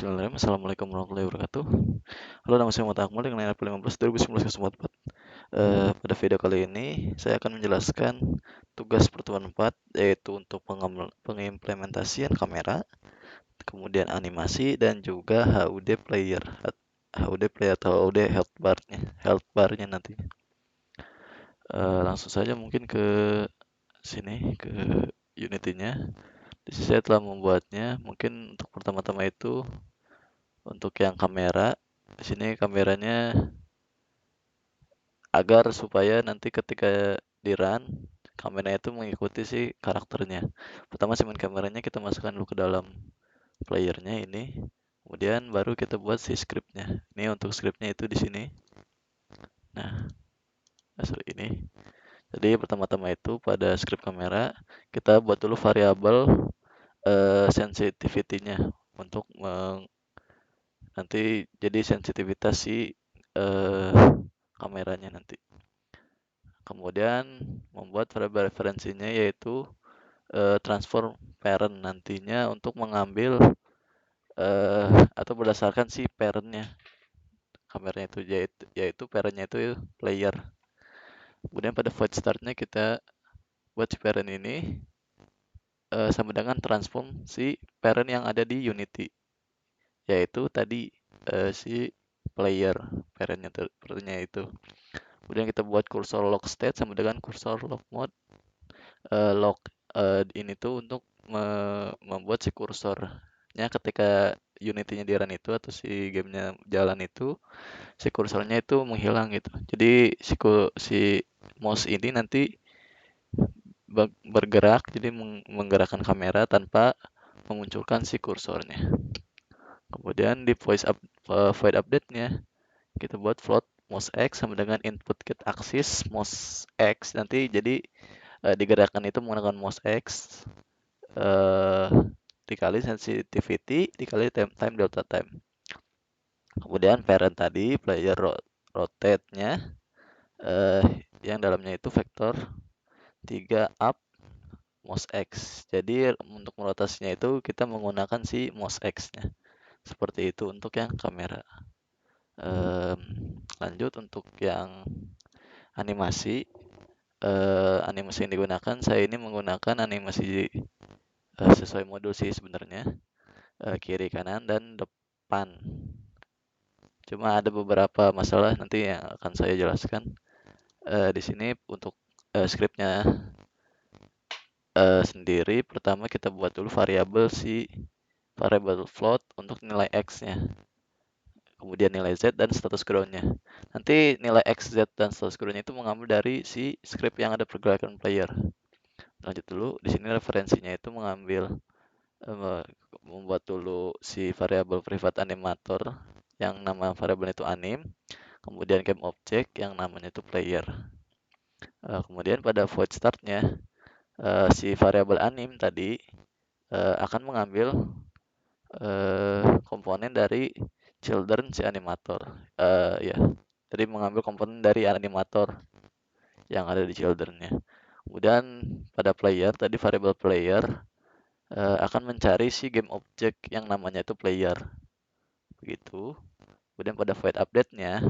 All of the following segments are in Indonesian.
Bismillahirrahmanirrahim. Assalamualaikum warahmatullahi wabarakatuh. Halo, nama saya Muhammad Akmal dengan NIP 15 2019 04. Pada video kali ini saya akan menjelaskan tugas pertemuan 4, yaitu untuk pengimplementasian kamera, kemudian animasi, dan juga HUD player. HUD player atau HUD health barnya nanti. Langsung saja mungkin ke sini, ke Unity-nya. Di sini saya telah membuatnya. Mungkin untuk pertama-tama itu untuk yang kamera, di sini kameranya agar supaya nanti ketika di run kameranya itu mengikuti si karakternya. Pertama segmen kameranya kita masukkan dulu ke dalam playernya ini, kemudian baru kita buat si scriptnya. Ini untuk scriptnya itu di sini. Nah, sorry ini. Jadi pertama-tama itu pada script kamera kita buat dulu variabel sensitivity-nya untuk nanti jadi sensitivitas si kameranya nanti. Kemudian membuat variabel referensinya yaitu transform parent nantinya untuk mengambil atau berdasarkan si parentnya kameranya itu yaitu parentnya itu player. Kemudian pada void startnya kita buat si parent ini sama dengan transform si parent yang ada di Unity, yaitu tadi si player parentnya itu. Kemudian kita buat cursor lock state sama dengan cursor lock mode. Lock ini tuh untuk membuat si kursornya ketika Unity-nya di run itu atau si gamenya jalan itu, si kursornya itu menghilang gitu. Jadi si mouse ini nanti bergerak, jadi menggerakkan kamera tanpa memunculkan si kursornya. Kemudian di void update-nya kita buat float mouse x sama dengan input get axis mouse x, nanti jadi digerakkan itu menggunakan mouse x dikali sensitivity dikali time delta time. Kemudian parent tadi player rotate-nya yang dalamnya itu vektor 3 up mouse x. Jadi untuk merotasinya itu kita menggunakan si mouse x-nya. Seperti itu untuk yang kamera. Lanjut untuk yang animasi. Animasi yang digunakan, saya ini menggunakan animasi sesuai modul sih sebenarnya, kiri kanan dan depan. Cuma ada beberapa masalah nanti yang akan saya jelaskan di sini untuk scriptnya sendiri. Pertama kita buat dulu variabel float untuk nilai x-nya, kemudian nilai z dan status ground-nya. Nanti nilai x, z dan status ground-nya itu mengambil dari si script yang ada pergerakan player. Lanjut dulu, di sini referensinya itu mengambil membuat dulu si variabel private animator yang nama variabel itu anim, kemudian game object yang namanya itu player. Kemudian pada void startnya si variabel anim tadi akan mengambil komponen dari children si animator. Ya, jadi mengambil komponen dari animator yang ada di children-nya. Kemudian pada player tadi variabel player akan mencari si game object yang namanya itu player. Begitu. Kemudian pada void update-nya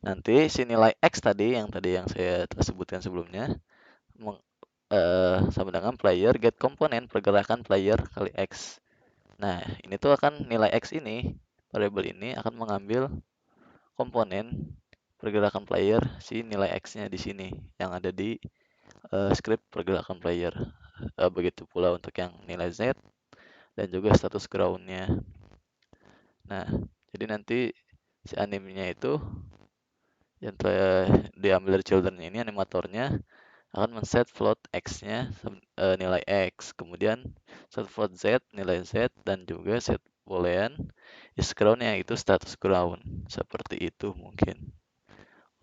nanti si nilai x tadi yang saya telah sebutkan sebelumnya sama dengan player get komponen pergerakan player kali x. Nah, ini tuh akan nilai x ini, variabel ini akan mengambil komponen pergerakan player si nilai x-nya di sini yang ada di script pergerakan player. Begitu pula untuk yang nilai z dan juga status ground-nya. Nah, jadi nanti si animenya itu yang diambil dari children ini, animatornya akan men-set float x-nya nilai x, kemudian set float z nilai z, dan juga set boolean is ground-nya itu status ground. Seperti itu mungkin.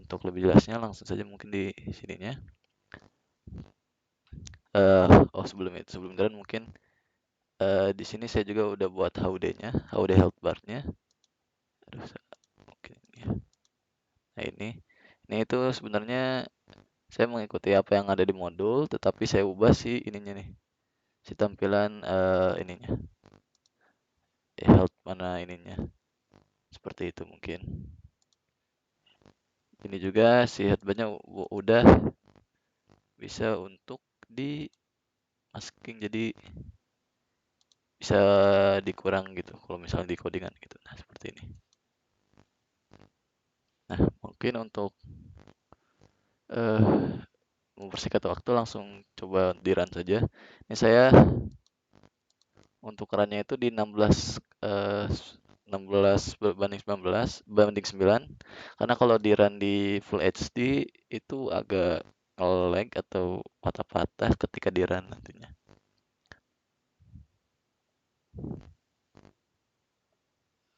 Untuk lebih jelasnya langsung saja mungkin di sininya. Sebelum jalan mungkin di sini saya juga udah buat HUD-nya, HUD health bar-nya. Aduh, mungkin ya. Nah ini itu sebenarnya saya mengikuti apa yang ada di modul, tetapi saya ubah si ininya nih, si tampilan ininya. ininya. Seperti itu mungkin. Ini juga si headbandnya udah bisa untuk di masking, jadi bisa dikurang gitu kalau misalnya di codingan gitu. Nah, seperti ini. Nah, mungkin untuk eh mempersingkat waktu langsung coba di run saja. Ini saya untuk runnya itu di 16 banding 19 banding 9, karena kalau di run di full HD itu agak lag atau patah-patah ketika di run nantinya.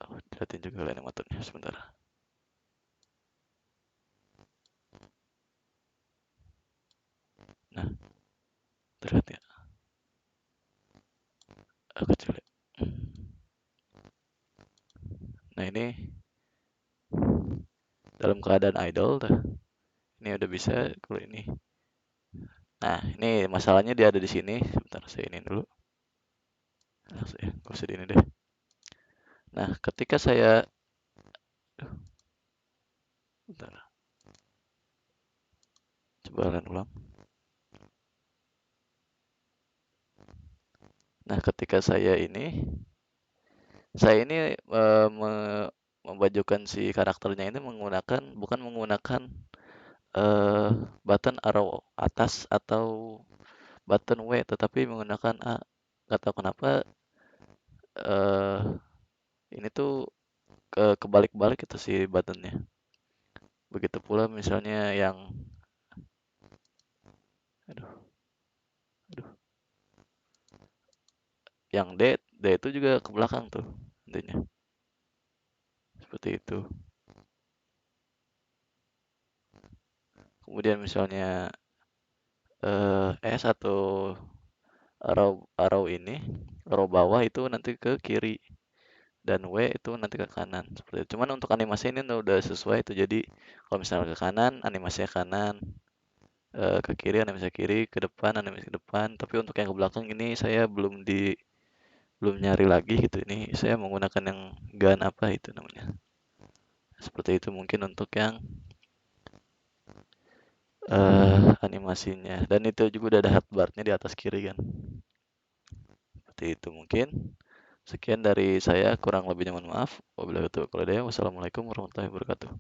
Oh, dilihatin juga animatornya sebentar. Nah, terlihat ya. Kecil ya. Nah, ini dalam keadaan idle tuh. Ini udah bisa kalau ini. Nah, ini masalahnya dia ada di sini. Sebentar saya ini dulu. Langsung ya, gak usah di ini deh. Nah, ketika saya, bentar, coba run ulang. Nah, ketika saya ini memajukan si karakternya ini bukan menggunakan eh, button arrow atas atau button W, tetapi menggunakan A. Gak tahu kenapa eh ini tuh kebalik-balik itu si buttonnya. Begitu pula misalnya aduh, aduh, yang D itu juga ke belakang tuh intinya. Seperti itu. Kemudian misalnya S atau arrow ini, arrow bawah itu nanti ke kiri dan W itu nanti ke kanan. Seperti itu. Cuman untuk animasi ini udah sesuai itu. Jadi kalau misalnya ke kanan, animasinya kanan, ke kiri animasi kiri, ke depan animasi ke depan. Tapi untuk yang ke belakang ini saya belum nyari lagi gitu. Ini saya menggunakan yang gun apa itu namanya. Seperti itu mungkin untuk yang animasinya. Dan itu juga udah ada hotbarnya di atas kiri kan. Seperti itu mungkin. Sekian dari saya, kurang lebihnya mohon maaf. Wabillahi taufiq wal hidayah. Wassalamualaikum warahmatullahi wabarakatuh.